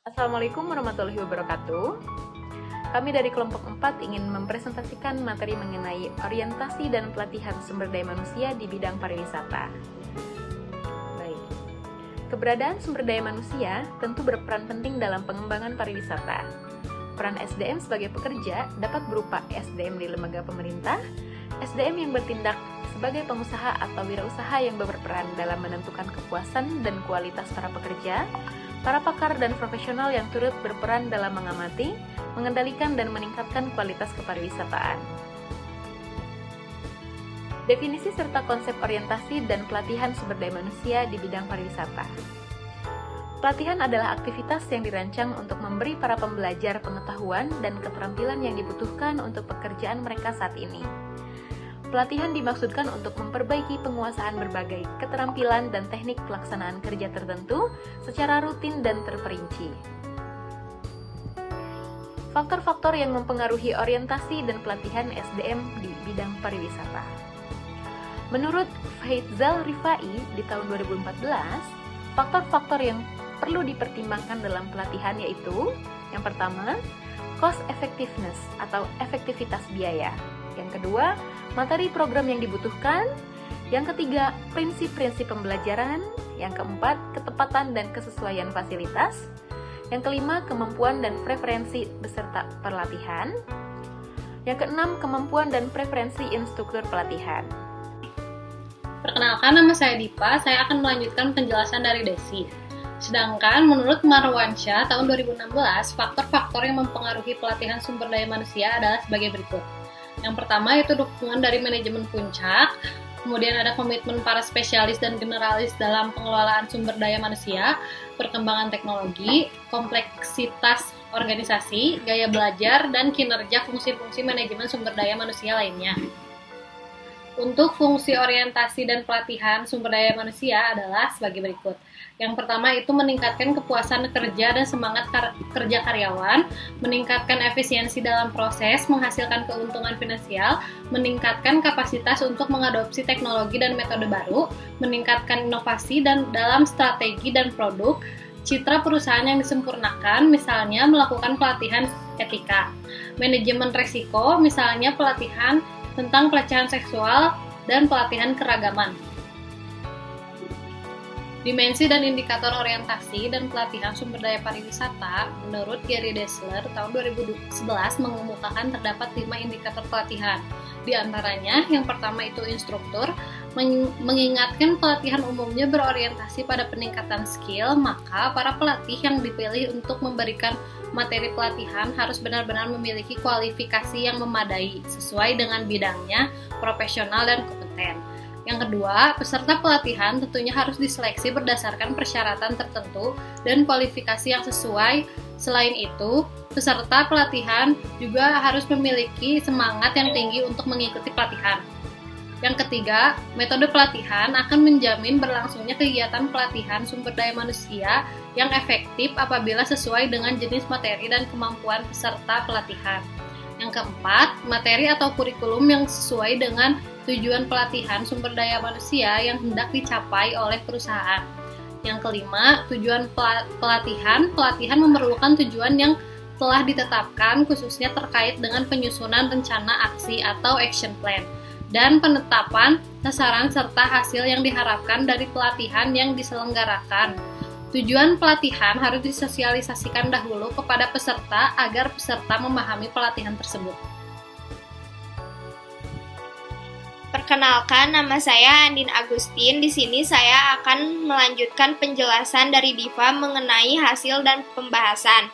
Assalamualaikum warahmatullahi wabarakatuh. Kami dari kelompok 4 ingin mempresentasikan materi mengenai orientasi dan pelatihan sumber daya manusia di bidang pariwisata. Baik. Keberadaan sumber daya manusia tentu berperan penting dalam pengembangan pariwisata. Peran SDM sebagai pekerja dapat berupa SDM di lembaga pemerintah, SDM yang bertindak sebagai pengusaha atau wirausaha yang berperan dalam menentukan kepuasan dan kualitas para pekerja, para pakar dan profesional yang turut berperan dalam mengamati, mengendalikan dan meningkatkan kualitas kepariwisataan. Definisi serta konsep orientasi dan pelatihan sumber daya manusia di bidang pariwisata. Pelatihan adalah aktivitas yang dirancang untuk memberi para pembelajar pengetahuan dan keterampilan yang dibutuhkan untuk pekerjaan mereka saat ini. Pelatihan dimaksudkan untuk memperbaiki penguasaan berbagai keterampilan dan teknik pelaksanaan kerja tertentu secara rutin dan terperinci. Faktor-faktor yang mempengaruhi orientasi dan pelatihan SDM di bidang pariwisata. Menurut Faizal Rifai di tahun 2014, faktor-faktor yang perlu dipertimbangkan dalam pelatihan yaitu: yang pertama, cost effectiveness atau efektivitas biaya. Yang kedua, materi program yang dibutuhkan. Yang ketiga, prinsip-prinsip pembelajaran. Yang keempat, ketepatan dan kesesuaian fasilitas. Yang kelima, kemampuan dan preferensi peserta pelatihan. Yang keenam, kemampuan dan preferensi instruktur pelatihan. Perkenalkan, nama saya Dipa, saya akan melanjutkan penjelasan dari Desi. Sedangkan menurut Marwansyah tahun 2016, faktor-faktor yang mempengaruhi pelatihan sumber daya manusia adalah sebagai berikut. Yang pertama yaitu dukungan dari manajemen puncak, kemudian ada komitmen para spesialis dan generalis dalam pengelolaan sumber daya manusia, perkembangan teknologi, kompleksitas organisasi, gaya belajar, dan kinerja fungsi-fungsi manajemen sumber daya manusia lainnya. Untuk fungsi orientasi dan pelatihan sumber daya manusia adalah sebagai berikut. Yang pertama itu meningkatkan kepuasan kerja dan semangat kerja karyawan, meningkatkan efisiensi dalam proses, menghasilkan keuntungan finansial, meningkatkan kapasitas untuk mengadopsi teknologi dan metode baru, meningkatkan inovasi dan dalam strategi dan produk, citra perusahaan yang disempurnakan, misalnya melakukan pelatihan etika, manajemen resiko, misalnya pelatihan tentang pelecehan seksual dan pelatihan keragaman. Dimensi dan indikator orientasi dan pelatihan sumber daya pariwisata menurut Gary Dessler tahun 2011 mengemukakan terdapat 5 indikator pelatihan. Di antaranya, yang pertama itu instruktur, mengingatkan pelatihan umumnya berorientasi pada peningkatan skill, maka para pelatih yang dipilih untuk memberikan materi pelatihan harus benar-benar memiliki kualifikasi yang memadai sesuai dengan bidangnya, profesional dan kompeten. Yang kedua, peserta pelatihan tentunya harus diseleksi berdasarkan persyaratan tertentu dan kualifikasi yang sesuai. Selain itu, peserta pelatihan juga harus memiliki semangat yang tinggi untuk mengikuti pelatihan. Yang ketiga, metode pelatihan akan menjamin berlangsungnya kegiatan pelatihan sumber daya manusia yang efektif apabila sesuai dengan jenis materi dan kemampuan peserta pelatihan. Yang keempat, materi atau kurikulum yang sesuai dengan tujuan pelatihan sumber daya manusia yang hendak dicapai oleh perusahaan. Yang kelima, tujuan pelatihan memerlukan tujuan yang telah ditetapkan khususnya terkait dengan penyusunan rencana aksi atau action plan dan penetapan sasaran serta hasil yang diharapkan dari pelatihan yang diselenggarakan. Tujuan pelatihan harus disosialisasikan dahulu kepada peserta agar peserta memahami pelatihan tersebut. Perkenalkan, nama saya Andin Agustin. Di sini saya akan melanjutkan penjelasan dari Diva mengenai hasil dan pembahasan.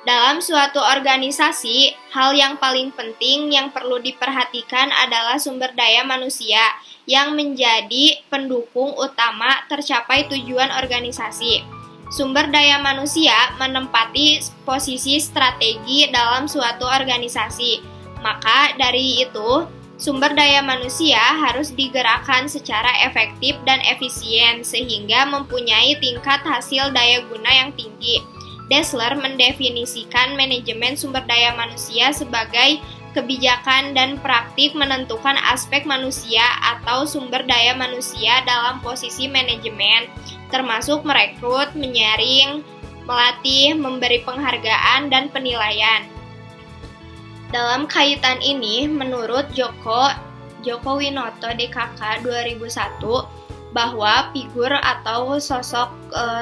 Dalam suatu organisasi, hal yang paling penting yang perlu diperhatikan adalah sumber daya manusia yang menjadi pendukung utama tercapai tujuan organisasi. Sumber daya manusia menempati posisi strategi dalam suatu organisasi. Maka dari itu, sumber daya manusia harus digerakkan secara efektif dan efisien sehingga mempunyai tingkat hasil daya guna yang tinggi. Dessler mendefinisikan manajemen sumber daya manusia sebagai kebijakan dan praktik menentukan aspek manusia atau sumber daya manusia dalam posisi manajemen, termasuk merekrut, menyaring, melatih, memberi penghargaan, dan penilaian. Dalam kaitan ini, menurut Joko Winoto DKK 2001, bahwa figur atau sosok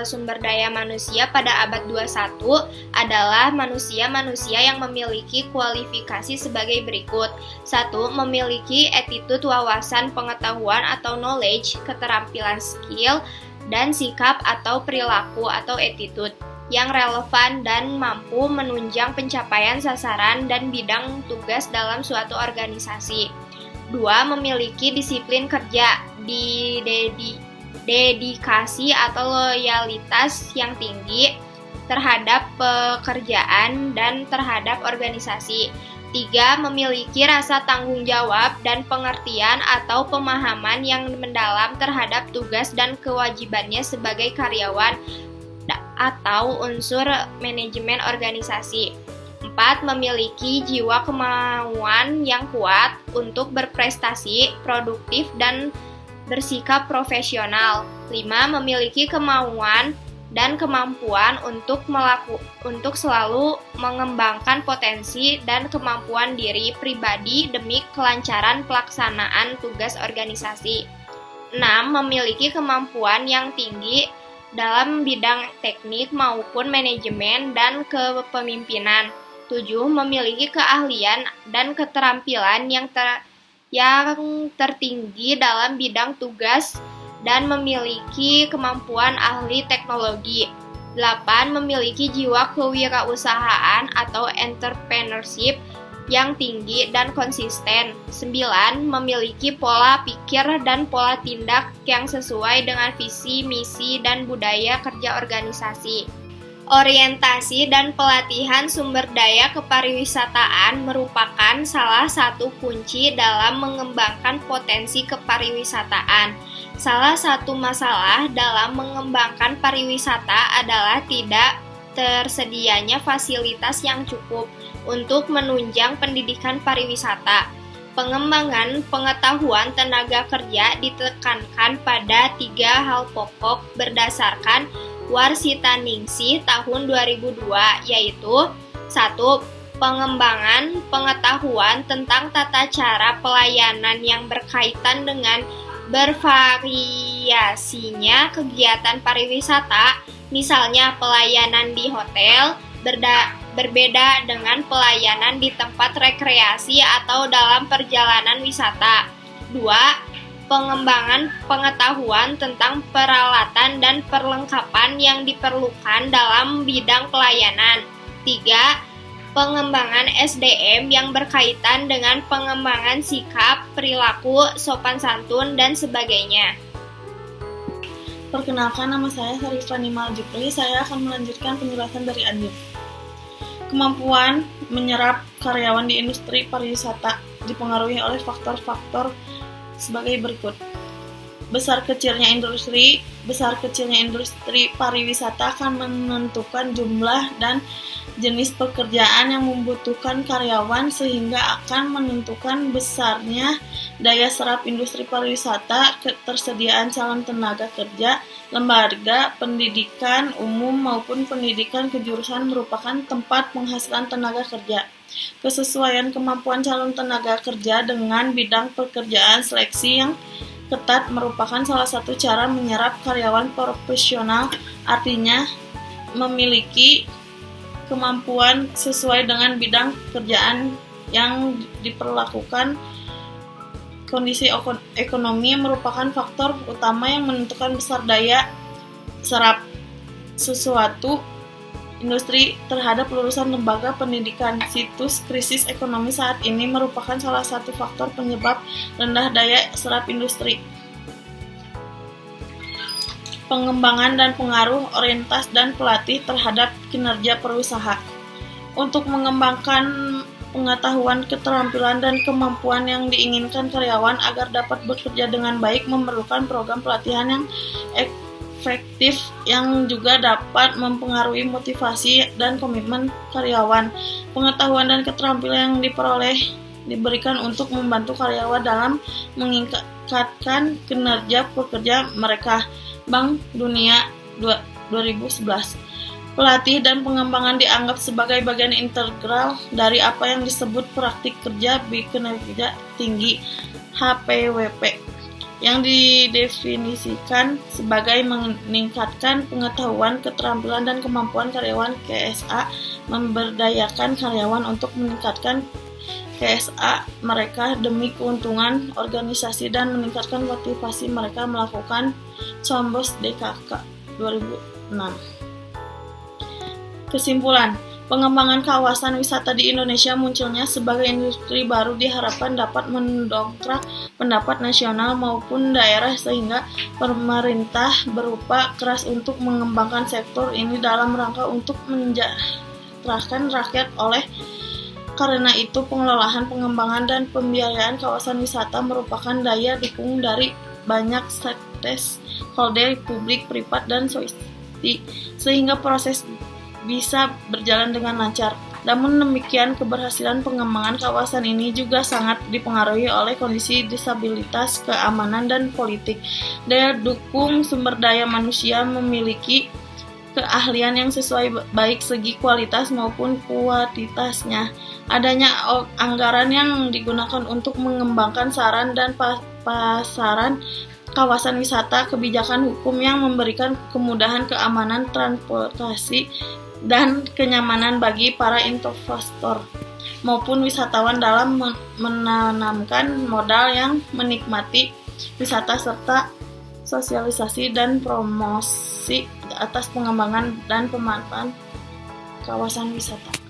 sumber daya manusia pada abad 21 adalah manusia-manusia yang memiliki kualifikasi sebagai berikut. 1. Memiliki attitude, wawasan, pengetahuan atau knowledge, keterampilan, skill, dan sikap atau perilaku atau attitude yang relevan dan mampu menunjang pencapaian sasaran dan bidang tugas dalam suatu organisasi. 2. Memiliki disiplin kerja, dedikasi atau loyalitas yang tinggi terhadap pekerjaan dan terhadap organisasi. 3. Memiliki rasa tanggung jawab dan pengertian atau pemahaman yang mendalam terhadap tugas dan kewajibannya sebagai karyawan atau unsur manajemen organisasi. 4. Memiliki jiwa kemauan yang kuat untuk berprestasi, produktif, dan bersikap profesional. 5. Memiliki kemauan dan kemampuan untuk selalu mengembangkan potensi dan kemampuan diri pribadi demi kelancaran pelaksanaan tugas organisasi. 6. Memiliki kemampuan yang tinggi dalam bidang teknik maupun manajemen dan kepemimpinan. 7. Memiliki keahlian dan keterampilan yang tertinggi dalam bidang tugas dan memiliki kemampuan ahli teknologi. 8. Memiliki jiwa kewirausahaan atau entrepreneurship yang tinggi dan konsisten. 9. Memiliki pola pikir dan pola tindak yang sesuai dengan visi, misi, dan budaya kerja organisasi. Orientasi dan pelatihan sumber daya kepariwisataan merupakan salah satu kunci dalam mengembangkan potensi kepariwisataan. Salah satu masalah dalam mengembangkan pariwisata adalah tidak tersedianya fasilitas yang cukup untuk menunjang pendidikan pariwisata. Pengembangan pengetahuan tenaga kerja ditekankan pada 3 hal pokok berdasarkan Warsitaningsih tahun 2002, yaitu 1. Pengembangan pengetahuan tentang tata cara pelayanan yang berkaitan dengan bervariasinya kegiatan pariwisata, misalnya pelayanan di hotel, berbeda dengan pelayanan di tempat rekreasi atau dalam perjalanan wisata. 2. Pengembangan pengetahuan tentang peralatan dan perlengkapan yang diperlukan dalam bidang pelayanan. 3. Pengembangan SDM yang berkaitan dengan pengembangan sikap, perilaku, sopan santun, dan sebagainya. Perkenalkan, nama saya Sarifah Nimal Jupri. Saya akan melanjutkan penjelasan dari Andin. Kemampuan menyerap karyawan di industri pariwisata dipengaruhi oleh faktor-faktor sebagai berikut. Besar kecilnya industri pariwisata akan menentukan jumlah dan jenis pekerjaan yang membutuhkan karyawan sehingga akan menentukan besarnya daya serap industri pariwisata, ketersediaan calon tenaga kerja. Lembaga pendidikan umum maupun pendidikan kejuruan merupakan tempat penghasilan tenaga kerja. Kesesuaian kemampuan calon tenaga kerja dengan bidang pekerjaan, seleksi yang ketat merupakan salah satu cara menyerap karyawan profesional, artinya memiliki kemampuan sesuai dengan bidang pekerjaan yang diperlakukan. Kondisi ekonomi merupakan faktor utama yang menentukan besar daya serap suatu industri terhadap lulusan lembaga pendidikan. Situs krisis ekonomi saat ini merupakan salah satu faktor penyebab rendah daya serap industri. Pengembangan dan pengaruh orientasi dan pelatih terhadap kinerja perusahaan. Untuk mengembangkan pengetahuan, keterampilan, dan kemampuan yang diinginkan karyawan agar dapat bekerja dengan baik memerlukan program pelatihan yang efektif yang juga dapat mempengaruhi motivasi dan komitmen karyawan. Pengetahuan dan keterampilan yang diberikan untuk membantu karyawan dalam meningkatkan kinerja pekerja mereka. Bank Dunia 2011. Pelatih dan pengembangan dianggap sebagai bagian integral dari apa yang disebut praktik kerja berkinerja tinggi (HPWP), yang didefinisikan sebagai meningkatkan pengetahuan, keterampilan, dan kemampuan karyawan KSA, memberdayakan karyawan untuk meningkatkan KSA mereka demi keuntungan organisasi, dan meningkatkan motivasi mereka melakukan Combos DKK 2006. Kesimpulan, pengembangan kawasan wisata di Indonesia munculnya sebagai industri baru diharapkan dapat mendongkrak pendapat nasional maupun daerah sehingga pemerintah berupaya keras untuk mengembangkan sektor ini dalam rangka untuk mensejahterakan rakyat. Oleh karena itu, pengelolaan, pengembangan, dan pembiayaan kawasan wisata merupakan daya dukung dari banyak stakeholder publik, privat, dan swasta, sehingga proses bisa berjalan dengan lancar. Namun demikian, keberhasilan pengembangan kawasan ini juga sangat dipengaruhi oleh kondisi disabilitas, keamanan, dan politik. Daya dukung sumber daya manusia memiliki keahlian yang sesuai baik segi kualitas maupun kuantitasnya. Adanya anggaran yang digunakan untuk mengembangkan saran dan pasaran kawasan wisata, kebijakan hukum yang memberikan kemudahan, keamanan, transportasi, dan kenyamanan bagi para investor maupun wisatawan dalam menanamkan modal yang menikmati wisata serta sosialisasi dan promosi atas pengembangan dan pemanfaatan kawasan wisata.